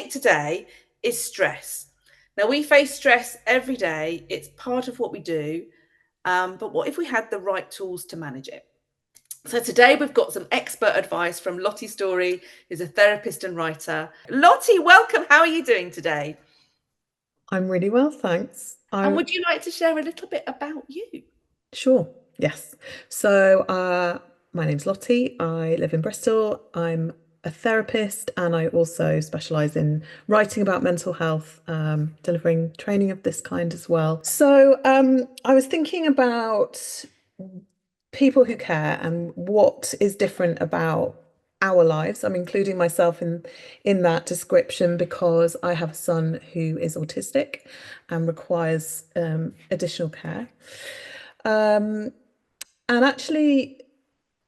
topic today is stress. Now, we face stress every day, it's part of what we do. But what if we had the right tools to manage it? So today we've got some expert advice from Lottie Storey, who's a therapist and writer. Lottie, welcome. How are you doing today? I'm really well, thanks. And I'm would you like to share a little bit about you? sure. Yes. So, my name's Lottie. I live in Bristol. I'm a therapist and I also specialize in writing about mental health, delivering training of this kind as well. So, I was thinking about people who care and what is different about our lives. I'm including myself in that description because I have a son who is autistic and requires additional care. Um, and actually,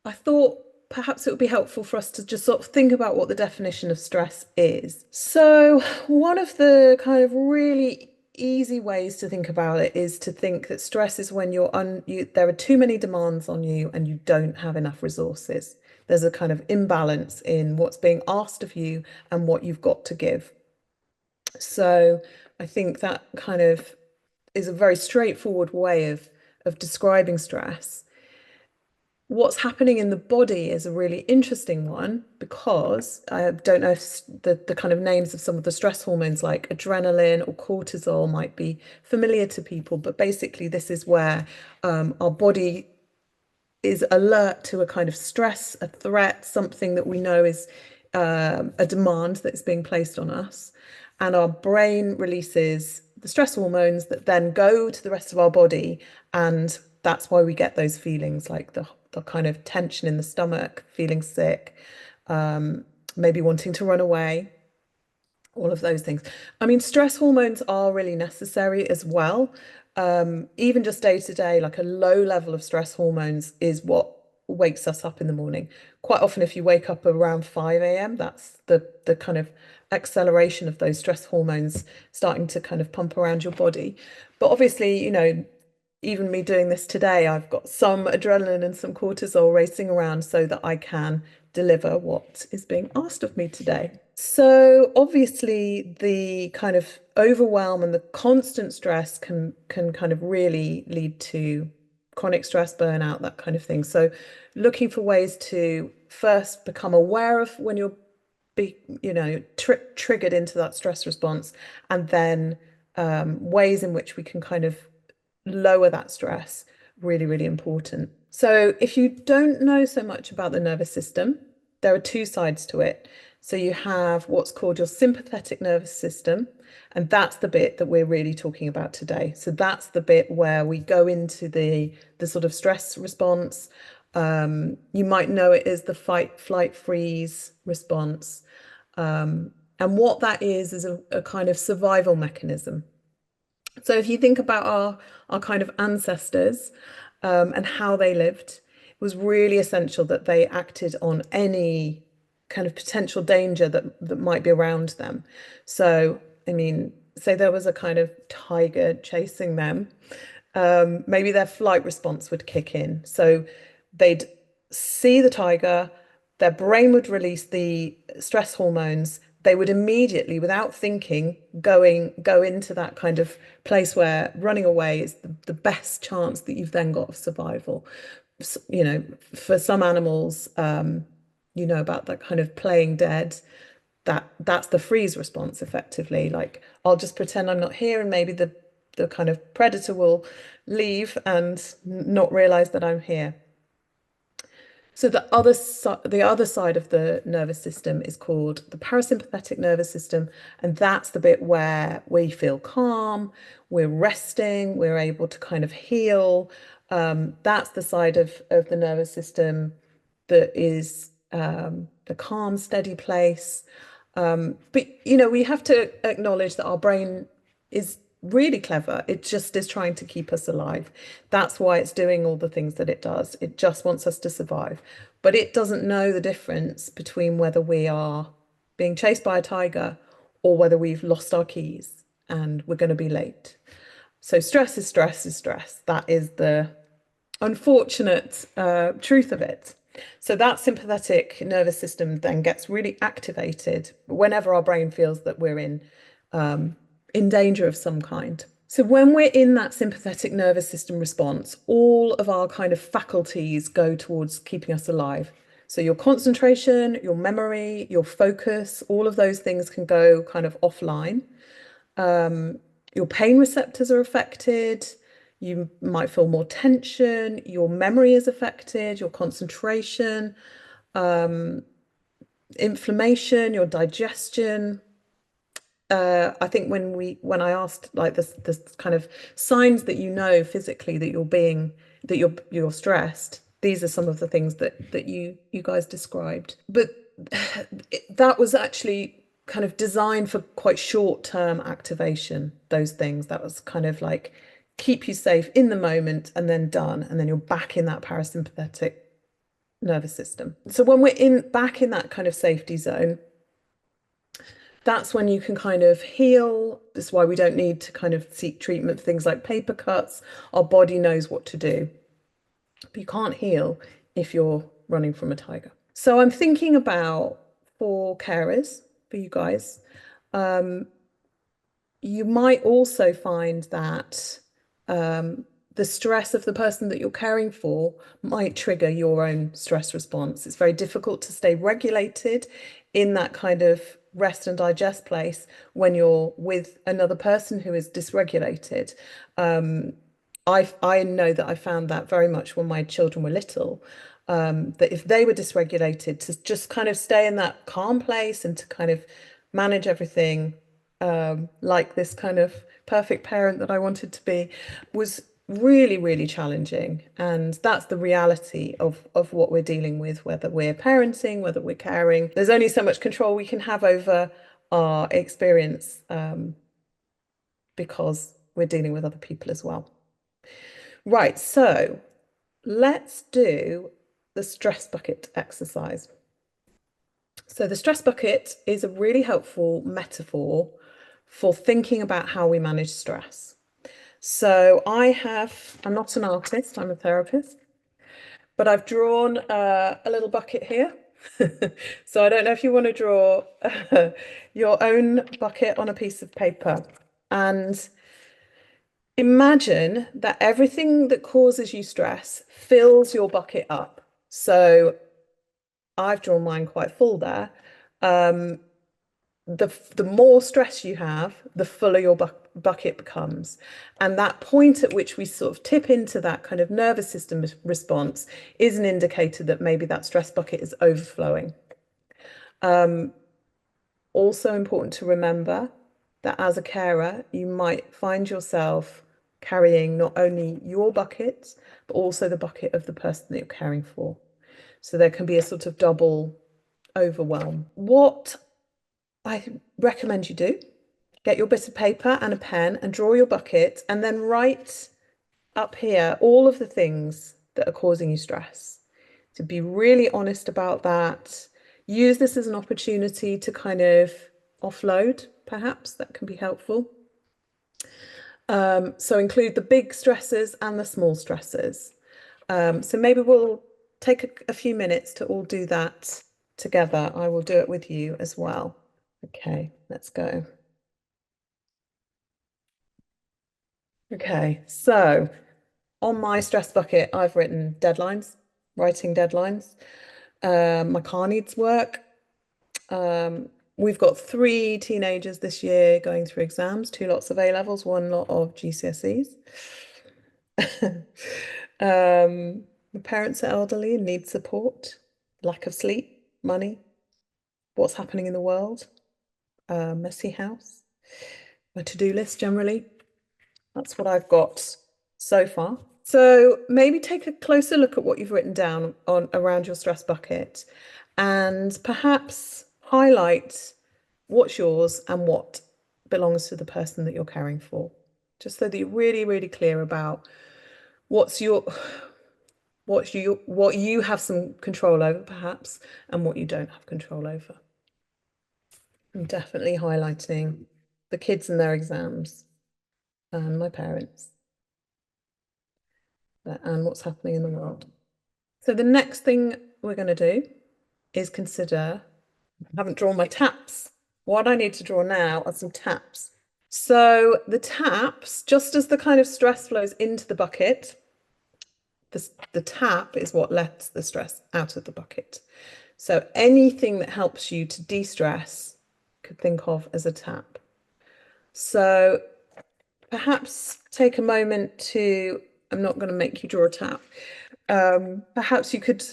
I thought perhaps it would be helpful for us to just sort of think about what the definition of stress is. So, one of the kind of really easy ways to think about it is to think that stress is when there are too many demands on you and you don't have enough resources. There's a kind of imbalance in what's being asked of you and what you've got to give. So, I think that kind of is a very straightforward way of describing stress. What's happening in the body is a really interesting one because I don't know if the kind of names of some of the stress hormones like adrenaline or cortisol might be familiar to people, but basically this is where our body is alert to a kind of stress, a threat, something that we know is a demand that's being placed on us. And our brain releases the stress hormones that then go to the rest of our body. And that's why we get those feelings like the kind of tension in the stomach, feeling sick, maybe wanting to run away, all of those things. I mean, stress hormones are really necessary as well. Even just day to day, like a low level of stress hormones is what wakes us up in the morning. Quite often, if you wake up around 5 a.m., that's the kind of acceleration of those stress hormones starting to kind of pump around your body. But obviously, even me doing this today, I've got some adrenaline and some cortisol racing around so that I can deliver what is being asked of me today. So obviously the kind of overwhelm and the constant stress can kind of really lead to chronic stress, burnout, that kind of thing. So looking for ways to first become aware of when you're triggered into that stress response, and then ways in which we can kind of lower that stress, really, really important. So if you don't know so much about the nervous system, there are two sides to it. So you have what's called your sympathetic nervous system, and that's the bit that we're really talking about today. So that's the bit where we go into the sort of stress response. You might know it as the fight, flight, freeze response. And what that is a kind of survival mechanism. So if you think about our kind of ancestors and how they lived, it was really essential that they acted on any kind of potential danger that might be around them. So, I mean, say there was a kind of tiger chasing them, maybe their flight response would kick in. So they'd see the tiger, their brain would release the stress hormones. They would immediately, without thinking, go into that kind of place where running away is the best chance that you've then got of survival. For some animals, about that kind of playing dead, that's the freeze response effectively. Like I'll just pretend I'm not here, and maybe the kind of predator will leave and not realize that I'm here. So the other side of the nervous system is called the parasympathetic nervous system, and that's the bit where we feel calm, we're resting, we're able to kind of heal. That's the side of the nervous system that is the calm, steady place. But we have to acknowledge that our brain is really clever. It just is trying to keep us alive. That's why it's doing all the things that it does. It just wants us to survive. But it doesn't know the difference between whether we are being chased by a tiger or whether we've lost our keys and we're going to be late. So stress is stress is stress. That is the unfortunate truth of it. So that sympathetic nervous system then gets really activated whenever our brain feels that we're in danger of some kind. So when we're in that sympathetic nervous system response, all of our kind of faculties go towards keeping us alive. So your concentration, your memory, your focus, all of those things can go kind of offline. Your pain receptors are affected. You might feel more tension. Your memory is affected, your concentration, inflammation, your digestion. I think when I asked like this kind of signs that you know physically that you're stressed, these are some of the things that you guys described. But that was actually kind of designed for quite short-term activation, those things. That was kind of like keep you safe in the moment and then done, and then you're back in that parasympathetic nervous system. So when we're back in that kind of safety zone, that's when you can kind of heal. This is why we don't need to kind of seek treatment for things like paper cuts. Our body knows what to do. But you can't heal if you're running from a tiger. So I'm thinking about for carers, for you guys, you might also find that the stress of the person that you're caring for might trigger your own stress response. It's very difficult to stay regulated in that kind of rest and digest place when you're with another person who is dysregulated. I know that I found that very much when my children were little, that if they were dysregulated, to just kind of stay in that calm place and to kind of manage everything like this kind of perfect parent that I wanted to be was really, really challenging. And that's the reality of what we're dealing with, whether we're parenting, whether we're caring. There's only so much control we can have over our experience because we're dealing with other people as well. Right, so let's do the stress bucket exercise. So the stress bucket is a really helpful metaphor for thinking about how we manage stress. So I'm not an artist, I'm a therapist, but I've drawn a little bucket here. So I don't know if you want to draw your own bucket on a piece of paper and imagine that everything that causes you stress fills your bucket up. So I've drawn mine quite full there. The more stress you have, the fuller your bucket becomes. And that point at which we sort of tip into that kind of nervous system response is an indicator that maybe that stress bucket is overflowing. Also important to remember that as a carer, you might find yourself carrying not only your bucket, but also the bucket of the person that you're caring for. So there can be a sort of double overwhelm. What I recommend you do, get your bit of paper and a pen and draw your bucket and then write up here all of the things that are causing you stress. To be really honest about that. Use this as an opportunity to kind of offload, perhaps that can be helpful. So include the big stresses and the small stresses. So maybe we'll take a few minutes to all do that together. I will do it with you as well. Okay, let's go. Okay, so on my stress bucket, I've written deadlines, writing deadlines. My car needs work. We've got 3 teenagers this year going through exams, 2 lots of A levels, 1 lot of GCSEs. My parents are elderly and need support, lack of sleep, money, what's happening in the world, messy house, my to-do list generally. That's what I've got so far. So maybe take a closer look at what you've written down on around your stress bucket and perhaps highlight what's yours and what belongs to the person that you're caring for. Just so that you're really, really clear about what you have some control over perhaps and what you don't have control over. I'm definitely highlighting the kids and their exams and my parents and what's happening in the world. So the next thing we're going to do is consider, I haven't drawn my taps. What I need to draw now are some taps. So the taps, just as the kind of stress flows into the bucket, the tap is what lets the stress out of the bucket. So anything that helps you to de-stress, could think of as a tap. So perhaps take a moment to, I'm not going to make you draw a tap. Perhaps you could,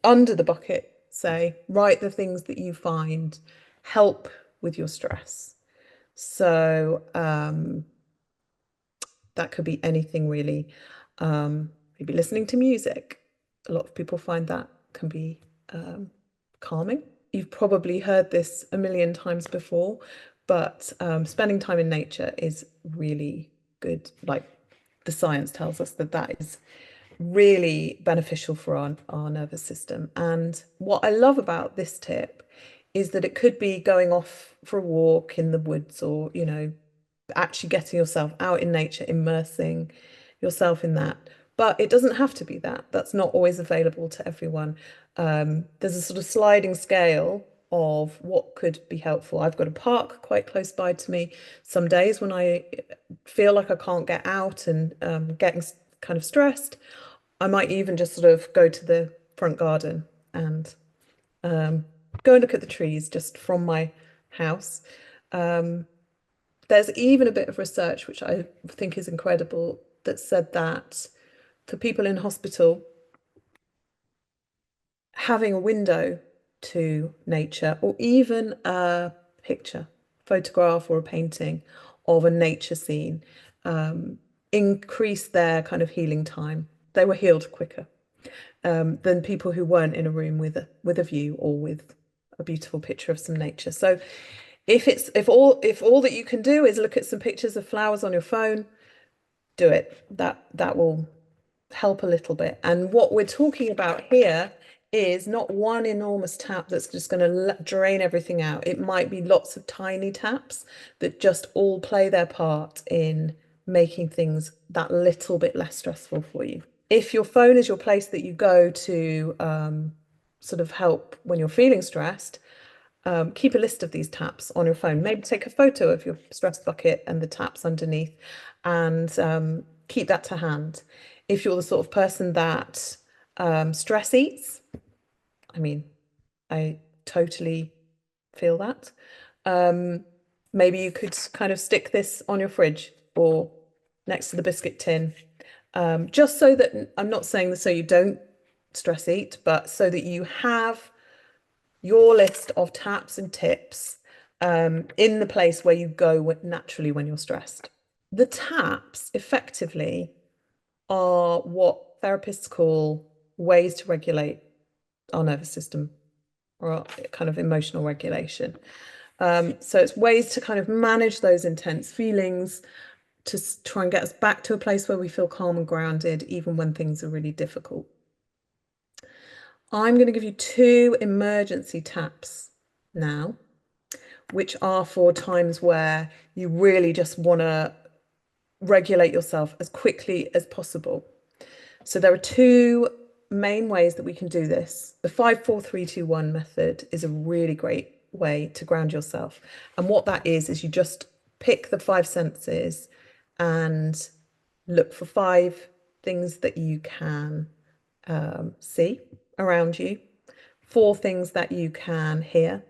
under the bucket, say, write the things that you find help with your stress. So that could be anything really. Maybe listening to music. A lot of people find that can be calming. You've probably heard this a million times before, but spending time in nature is really good. Like the science tells us that that is really beneficial for our nervous system. And what I love about this tip is that it could be going off for a walk in the woods, or, you know, actually getting yourself out in nature, immersing yourself in that. But it doesn't have to be that. That's not always available to everyone. There's a sort of sliding scale of what could be helpful. I've got a park quite close by to me. Some days when I feel like I can't get out and getting kind of stressed, I might even just sort of go to the front garden and go and look at the trees just from my house. There's even a bit of research, which I think is incredible, that said that for people in hospital, having a window to nature, or even a picture, photograph or a painting of a nature scene, increased their kind of healing time. They were healed quicker than people who weren't in a room with a view or with a beautiful picture of some nature. So if all that you can do is look at some pictures of flowers on your phone, do it. That will help a little bit. And what we're talking about here is not one enormous tap that's just going to drain everything out. It might be lots of tiny taps that just all play their part in making things that little bit less stressful for you. If your phone is your place that you go to sort of help when you're feeling stressed, keep a list of these taps on your phone. Maybe take a photo of your stress bucket and the taps underneath, and keep that to hand. If you're the sort of person that stress eats, I mean, I totally feel that. Maybe you could kind of stick this on your fridge or next to the biscuit tin, just so that, I'm not saying this so you don't stress eat, but so that you have your list of taps and tips in the place where you go naturally when you're stressed. The taps effectively are what therapists call ways to regulate our nervous system, or kind of emotional regulation. So it's ways to kind of manage those intense feelings, to try and get us back to a place where we feel calm and grounded, even when things are really difficult. I'm going to give you 2 emergency taps now, which are for times where you really just want to regulate yourself as quickly as possible. So there are 2 main ways that we can do this. The 5, 4, 3, 2, 1 method is a really great way to ground yourself. And what that is you just pick the 5 senses and look for 5 things that you can see around you, 4 things that you can hear,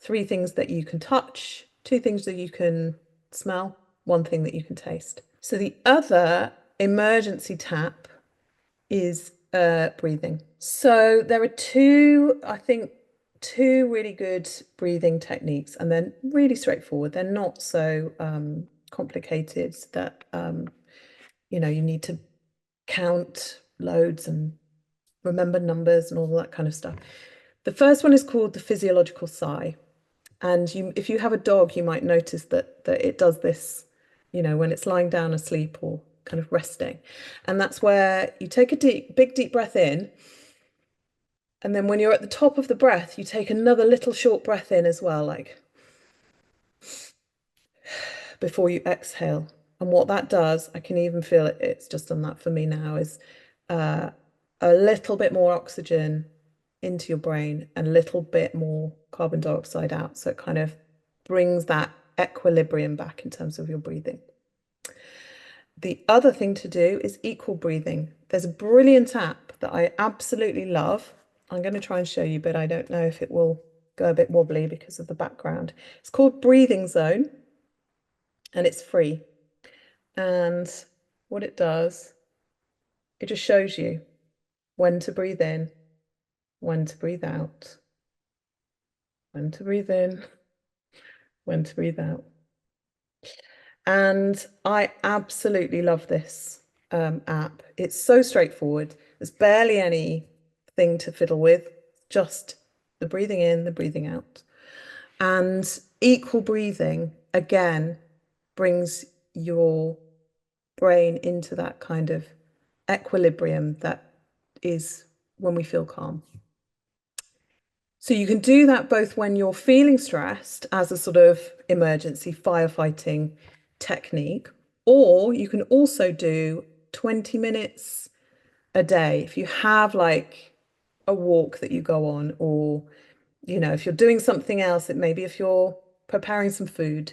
3 things that you can touch, 2 things that you can smell, 1 thing that you can taste. So the other emergency tap is breathing. So there are 2, I think, 2 really good breathing techniques, and they're really straightforward. They're not so complicated that you know, you need to count loads and remember numbers and all that kind of stuff. The first one is called the physiological sigh. And if you have a dog, you might notice that it does this, you know, when it's lying down asleep or kind of resting. And that's where you take a big deep breath in. And then when you're at the top of the breath, you take another little short breath in as well, like before you exhale. And what that does, I can even feel it's just done that for me now, is a little bit more oxygen into your brain and a little bit more carbon dioxide out. So it kind of brings that equilibrium back in terms of your breathing. The other thing to do is equal breathing. There's a brilliant app that I absolutely love. I'm going to try and show you, but I don't know if it will go a bit wobbly because of the background. It's called Breathing Zone and it's free. And what it does, it just shows you when to breathe in, when to breathe out, when to breathe in, when to breathe out. And I absolutely love this app. It's so straightforward. There's barely anything to fiddle with, just the breathing in, the breathing out. And equal breathing, again, brings your brain into that kind of equilibrium that is when we feel calm. So you can do that both when you're feeling stressed as a sort of emergency firefighting technique, or you can also do 20 minutes a day. If you have like a walk that you go on, or, you know, if you're doing something else, it maybe if you're preparing some food,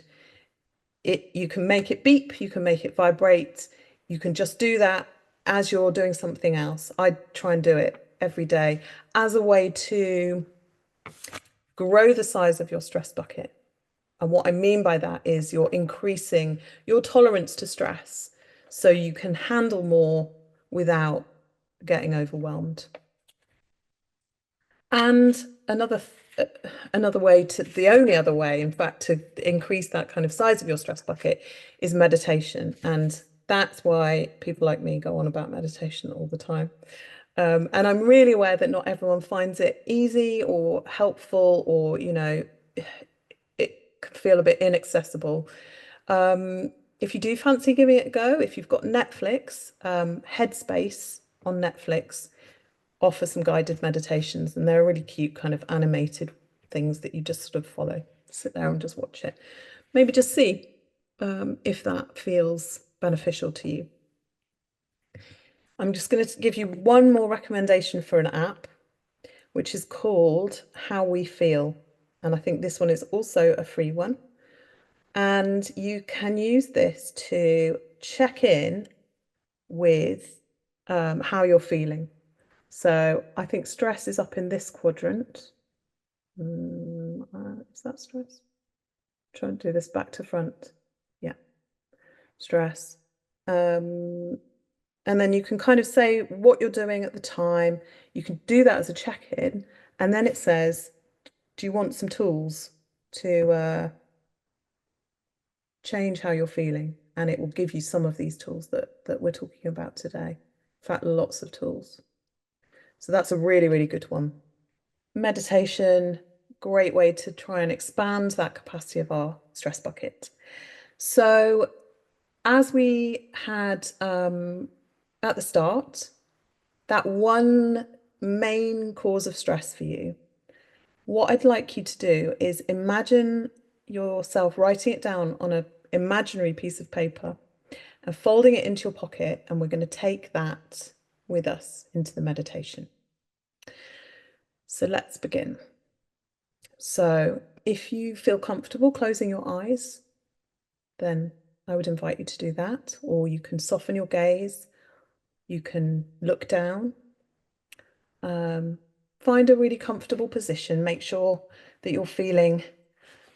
you can make it beep, you can make it vibrate, you can just do that as you're doing something else. I try and do it every day as a way to grow the size of your stress bucket. And what I mean by that is you're increasing your tolerance to stress so you can handle more without getting overwhelmed. And another way to, the only other way, in fact, to increase that kind of size of your stress bucket is meditation. And that's why people like me go on about meditation all the time. And I'm really aware that not everyone finds it easy or helpful, or, you know, it could feel a bit inaccessible. If you do fancy giving it a go, if you've got Netflix, Headspace on Netflix offer some guided meditations, and they're really cute kind of animated things that you just sort of follow. Sit there and just watch it. Maybe just see if that feels beneficial to you. I'm just going to give you one more recommendation for an app, which is called How We Feel. And I think this one is also a free one. And you can use this to check in with how you're feeling. So I think stress is up in this quadrant. Is that stress? Try and do this back to front. Yeah, stress. And then you can kind of say what you're doing at the time. You can do that as a check-in. And then it says, do you want some tools to change how you're feeling? And it will give you some of these tools that we're talking about today. In fact, lots of tools. So that's a really, really good one. Meditation, great way to try and expand that capacity of our stress bucket. So as we had at the start, that one main cause of stress for you, what I'd like you to do is imagine yourself writing it down on an imaginary piece of paper and folding it into your pocket, and we're going to take that with us into the meditation. So let's begin. So if you feel comfortable closing your eyes, then I would invite you to do that, or you can soften your gaze, you can look down. Find a really comfortable position, make sure that you're feeling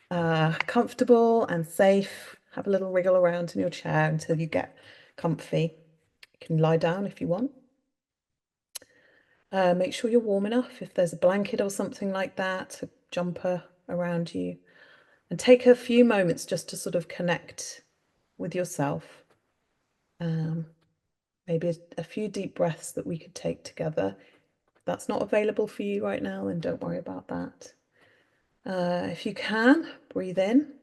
comfortable and safe. Have a little wriggle around in your chair until you get comfy. You can lie down if you want. Make sure you're warm enough. If there's a blanket or something like that, a jumper around you. And take a few moments just to sort of connect with yourself. Maybe a few deep breaths that we could take together. If that's not available for you right now, then don't worry about that. If you can, breathe in,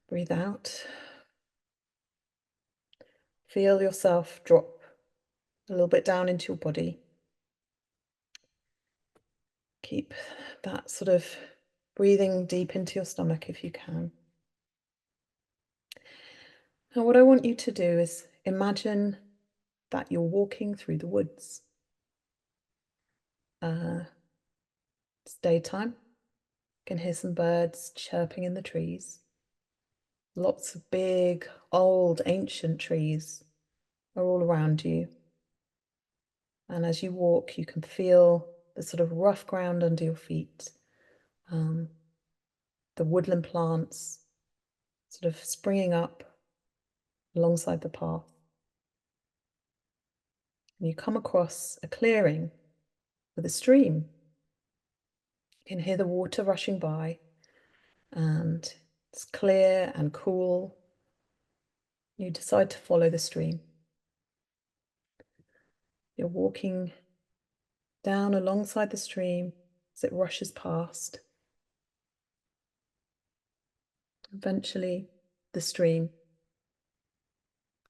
breathe out. Feel yourself drop a little bit down into your body. Keep that sort of breathing deep into your stomach if you can. Now, what I want you to do is imagine that you're walking through the woods. It's daytime. You can hear some birds chirping in the trees. Lots of big, old, ancient trees are all around you. And as you walk, you can feel the sort of rough ground under your feet, the woodland plants sort of springing up alongside the path. And you come across a clearing with a stream. You can hear the water rushing by, and it's clear and cool. You decide to follow the stream. You're walking down alongside the stream as it rushes past. Eventually, the stream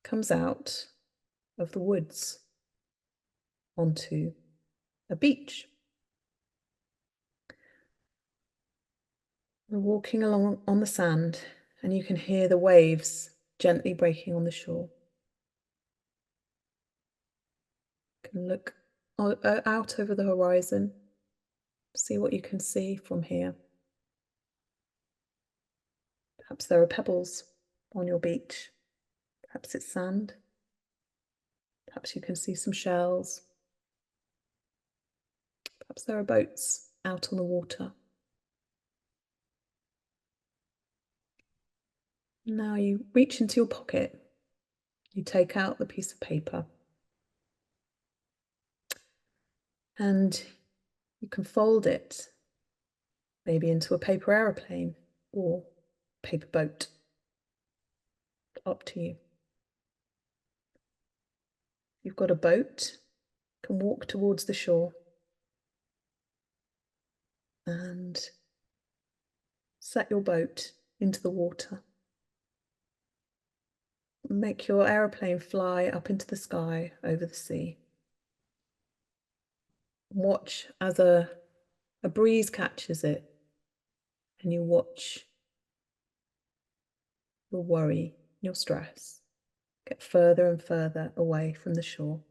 comes out of the woods onto a beach. You're walking along on the sand, and you can hear the waves gently breaking on the shore. You can look out over the horizon, see what you can see from here. Perhaps there are pebbles on your beach. Perhaps it's sand. Perhaps you can see some shells. Perhaps there are boats out on the water. Now you reach into your pocket. You take out the piece of paper. And you can fold it maybe into a paper aeroplane or paper boat. Up to you. You've got a boat, you can walk towards the shore and set your boat into the water. Make your aeroplane fly up into the sky over the sea. Watch as a breeze catches it, and you watch your worry, your stress get further and further away from the shore.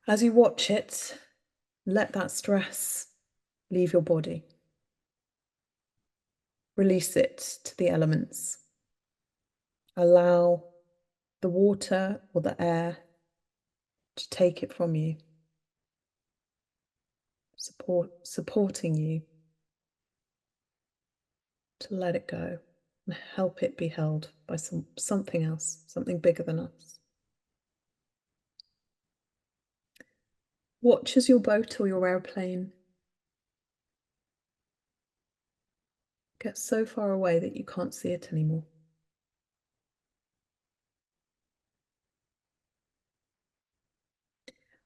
As you watch it, let that stress leave your body. Release it to the elements. Allow the water or the air to take it from you, supporting you to let it go and help it be held by something else, something bigger than us. Watch as your boat or your airplane gets so far away that you can't see it anymore.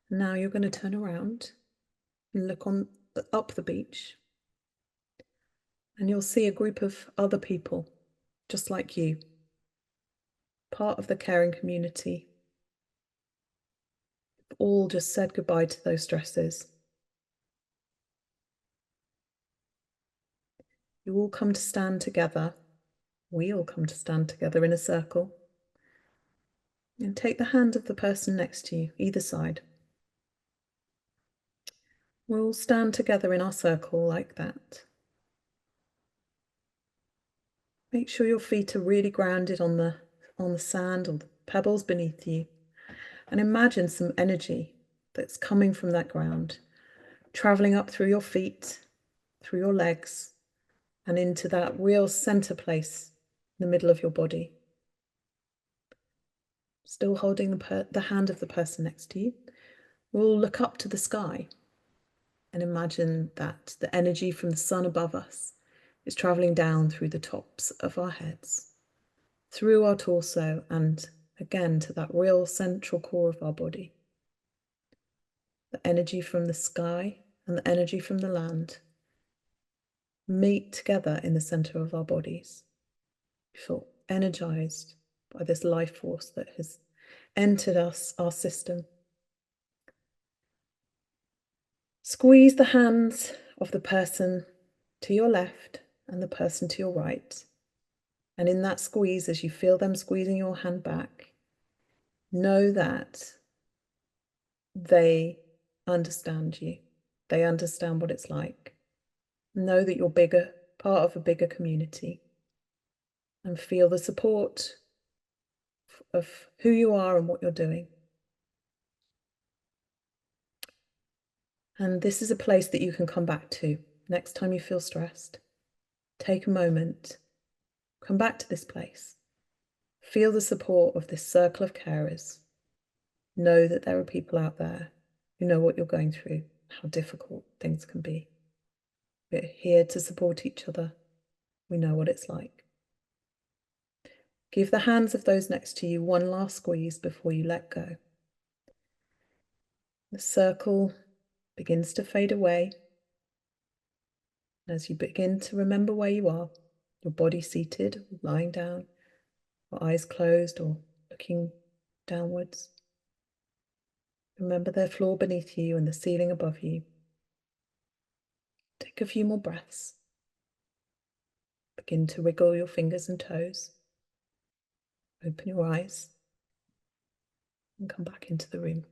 Now you're going to turn around and look up the beach, and you'll see a group of other people just like you, part of the caring community. All just said goodbye to those stresses. You all come to stand together. We all come to stand together in a circle. And take the hand of the person next to you, either side. We'll all stand together in our circle like that. Make sure your feet are really grounded on the sand or the pebbles beneath you. And imagine some energy that's coming from that ground, traveling up through your feet, through your legs, and into that real center place in the middle of your body. Still holding the hand of the person next to you. We'll look up to the sky and imagine that the energy from the sun above us is traveling down through the tops of our heads, through our torso, and again to that real central core of our body. The energy from the sky and the energy from the land meet together in the center of our bodies. We feel energized by this life force that has entered our system. Squeeze the hands of the person to your left and the person to your right. And in that squeeze, as you feel them squeezing your hand back, know that they understand you. They understand what it's like. Know that you're bigger, part of a bigger community, and feel the support of who you are and what you're doing. And this is a place that you can come back to next time you feel stressed. Take a moment, come back to this place. Feel the support of this circle of carers. Know that there are people out there who know what you're going through, how difficult things can be. We're here to support each other. We know what it's like. Give the hands of those next to you one last squeeze before you let go. The circle begins to fade away. As you begin to remember where you are, your body seated, lying down, or eyes closed or looking downwards. Remember the floor beneath you and the ceiling above you. Take a few more breaths. Begin to wiggle your fingers and toes. Open your eyes and come back into the room.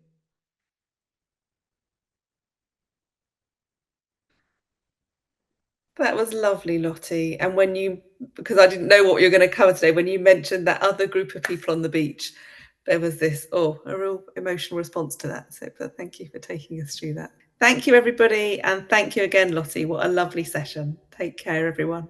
That was lovely, Lottie. And when you, because I didn't know what you were going to cover today, when you mentioned that other group of people on the beach, there was this, a real emotional response to that. So thank you for taking us through that. Thank you, everybody. And thank you again, Lottie. What a lovely session. Take care, everyone.